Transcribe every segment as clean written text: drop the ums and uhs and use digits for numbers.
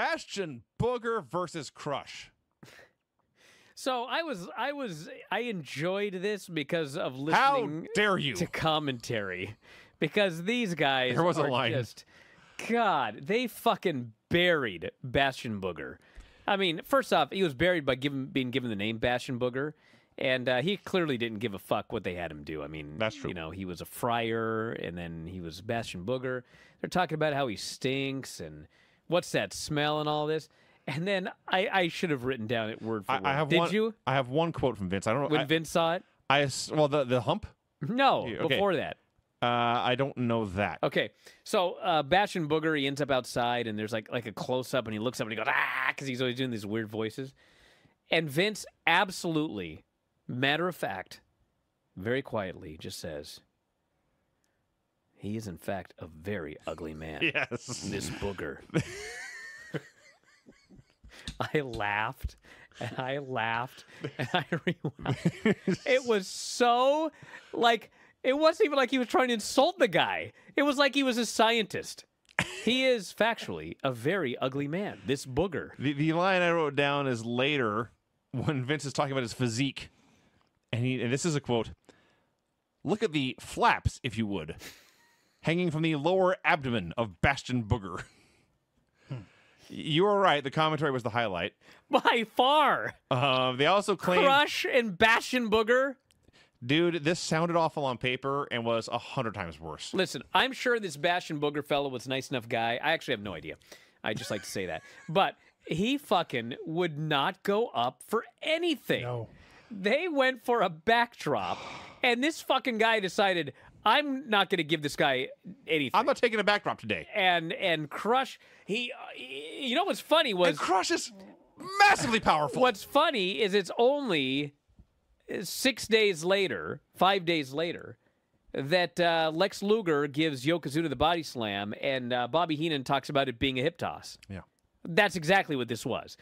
Bastion Booger versus Crush. So I enjoyed this because of listening How dare you? to commentary. Because these guys There was a are line. just, God, they fucking buried Bastion Booger. I mean, first off, he was buried by being given the name Bastion Booger, and he clearly didn't give a fuck what they had him do. I mean, That's true. You know, he was a friar, and then he was Bastion Booger. They're talking about how he stinks, and what's that smell and all this. And then I should have written down it word for word. Did you? I have one quote from Vince. I don't know. When Vince saw it? Well, the hump? No, Okay. before that. I don't know that. Okay, so Bastion Booger, he ends up outside, and there's like a close-up, and he looks up, and he goes, ah, because he's always doing these weird voices. And Vince absolutely, matter of fact, very quietly just says, he is, in fact, a very ugly man. Yes. This Booger. I laughed, and I laughed, and I rewound. It was so, like, it wasn't even like he was trying to insult the guy. It was like he was a scientist. He is factually a very ugly man, this Booger. The line I wrote down is later when Vince is talking about his physique. And this is a quote. Look at the flaps, if you would, hanging from the lower abdomen of Bastion Booger. You were right. The commentary was the highlight. By far. They also claimed... Crush and Bastion Booger. Dude, this sounded awful on paper and was 100 times worse. Listen, I'm sure this Bastion Booger fellow was a nice enough guy. I actually have no idea. I just like to say that. But he fucking would not go up for anything. No. They went for a backdrop, and this fucking guy decided, I'm not going to give this guy anything. I'm not taking a backdrop today. And Crush, you know what's funny was... And Crush is massively powerful. What's funny is it's only 5 days later, that Lex Luger gives Yokozuna the body slam, and Bobby Heenan talks about it being a hip toss. Yeah. That's exactly what this was.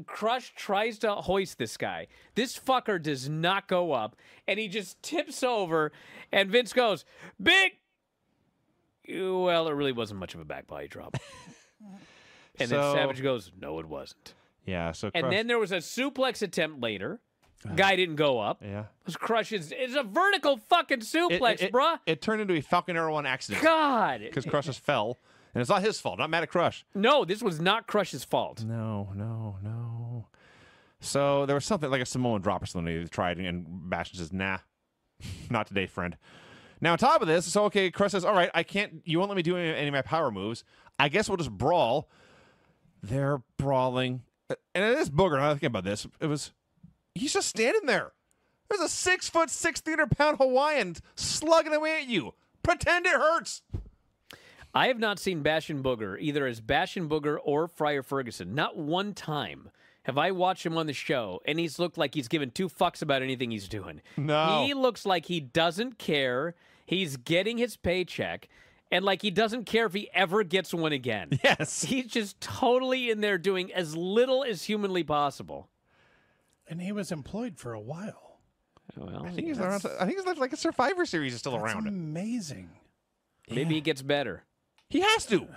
Crush tries to hoist this guy. This fucker does not go up, and he just tips over, and Vince goes, big! Well, it really wasn't much of a back body drop. And then Savage goes, no, it wasn't. Yeah, so Crush... And then there was a suplex attempt later. Guy didn't go up. Yeah. Crush is a vertical fucking suplex, bruh. It turned into a Falcon Arrow on accident. God. Because Crush just fell. And it's not his fault. Not mad at Crush. No, this was not Crush's fault. No. So there was something like a Samoan drop or something they tried, and Bastion says, nah, not today, friend. Now, on top of this, so okay, Crush says, all right, you won't let me do any of my power moves. I guess we'll just brawl. They're brawling. And it is Booger. Now I think about this. He's just standing there. There's a 6'6", 300-pound Hawaiian slugging away at you. Pretend it hurts. I have not seen Bastion Booger either as Bastion Booger or Friar Ferguson. Not one time have I watched him on the show, and he's looked like he's given two fucks about anything he's doing. No. He looks like he doesn't care. He's getting his paycheck, and like he doesn't care if he ever gets one again. Yes. He's just totally in there doing as little as humanly possible. And he was employed for a while. Well, I think he's around. I think he's like a Survivor Series is still That's around. amazing. maybe he gets better. He has to.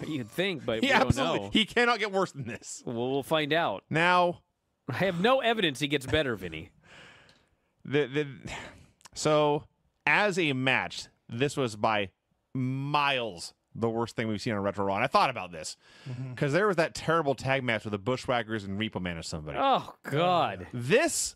You'd think, but He we don't absolutely. know. He cannot get worse than this. We'll find out. Now, I have no evidence he gets better, Vinny. So as a match, this was by miles the worst thing we've seen on Retro Raw. And I thought about this because there was that terrible tag match with the Bushwhackers and Repo Man or somebody. Oh, God. This,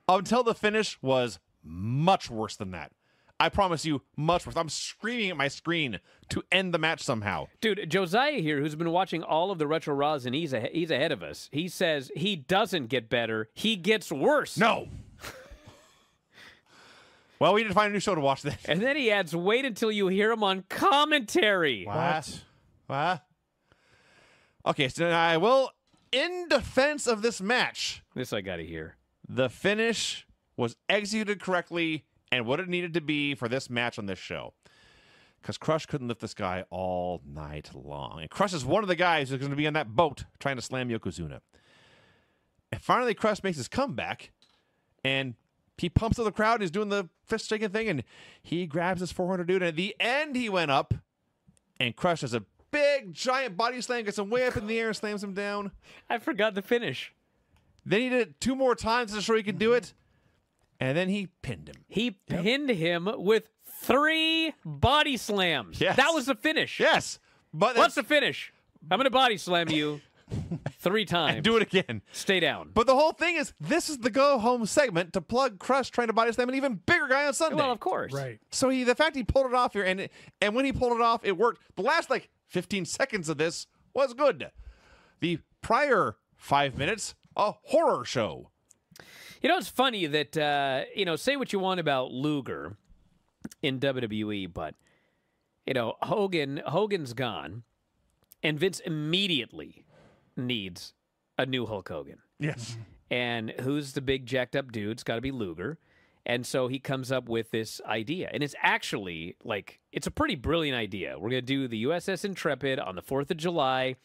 until the finish, was much worse than that. I promise you, much worse. I'm screaming at my screen to end the match somehow. Dude, Josiah here, who's been watching all of the Retro Raws, and he's ahead of us. He says he doesn't get better. He gets worse. No. Well, we need to find a new show to watch then. And then he adds, wait until you hear him on commentary. What? Okay, so I will, in defense of this match, This I got to hear. the finish was executed correctly and what it needed to be for this match on this show. Because Crush couldn't lift this guy all night long. And Crush is one of the guys who's going to be on that boat trying to slam Yokozuna. And finally, Crush makes his comeback, and he pumps to the crowd. He's doing the fist-shaking thing, and he grabs his 400 dude. And at the end, he went up, and Crush has a big, giant body slam, gets him way up in the air and slams him down. I forgot the finish. Then he did it 2 more times to show he could do it. And then he pinned him. He pinned him with 3 body slams. Yes. That was the finish. Yes. But What's the finish? I'm going to body slam you 3 times. and do it again. Stay down. But the whole thing is, this is the go-home segment to plug Crush trying to body slam an even bigger guy on Sunday. Well, of course. Right. So the fact he pulled it off here, and when he pulled it off, it worked. The last, 15 seconds of this was good. The prior 5 minutes, a horror show. You know, it's funny that, say what you want about Luger in WWE, but, Hogan's gone, and Vince immediately needs a new Hulk Hogan. Yes. And who's the big jacked up dude? It's got to be Luger. And so he comes up with this idea. And it's actually, it's a pretty brilliant idea. We're going to do the USS Intrepid on the 4th of July.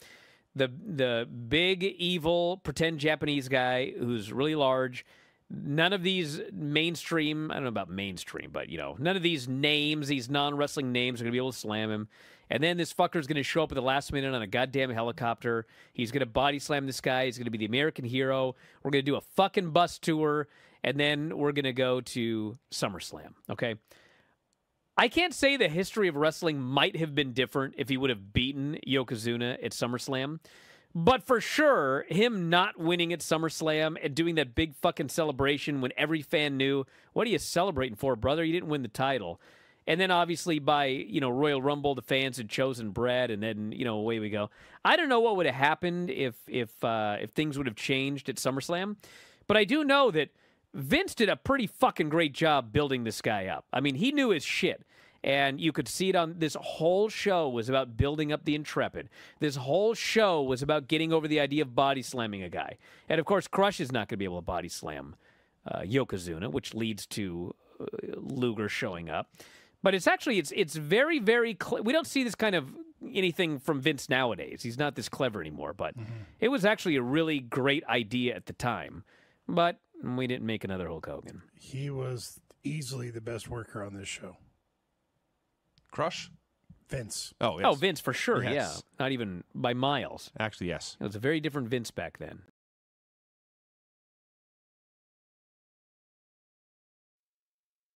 The big, evil, pretend Japanese guy who's really large. None of these mainstream, I don't know about mainstream, but, none of these names, these non-wrestling names are going to be able to slam him. And then this fucker's going to show up at the last minute on a goddamn helicopter. He's going to body slam this guy. He's going to be the American hero. We're going to do a fucking bus tour. And then we're going to go to SummerSlam, okay? I can't say the history of wrestling might have been different if he would have beaten Yokozuna at SummerSlam. But for sure, him not winning at SummerSlam and doing that big fucking celebration when every fan knew, what are you celebrating for, brother? You didn't win the title. And then obviously by, Royal Rumble, the fans had chosen Brett, and then, away we go. I don't know what would have happened if things would have changed at SummerSlam. But I do know that Vince did a pretty fucking great job building this guy up. I mean, he knew his shit. And you could see it on this whole show was about building up the Intrepid. This whole show was about getting over the idea of body slamming a guy. And, of course, Crush is not going to be able to body slam Yokozuna, which leads to Luger showing up. But it's actually, it's very, very, we don't see this kind of anything from Vince nowadays. He's not this clever anymore. But it was actually a really great idea at the time. But we didn't make another Hulk Hogan. He was easily the best worker on this show. Crush? Vince. Oh, yes. Oh, Vince, for sure, Yes. yeah. Not even by miles. Actually, yes. It was a very different Vince back then.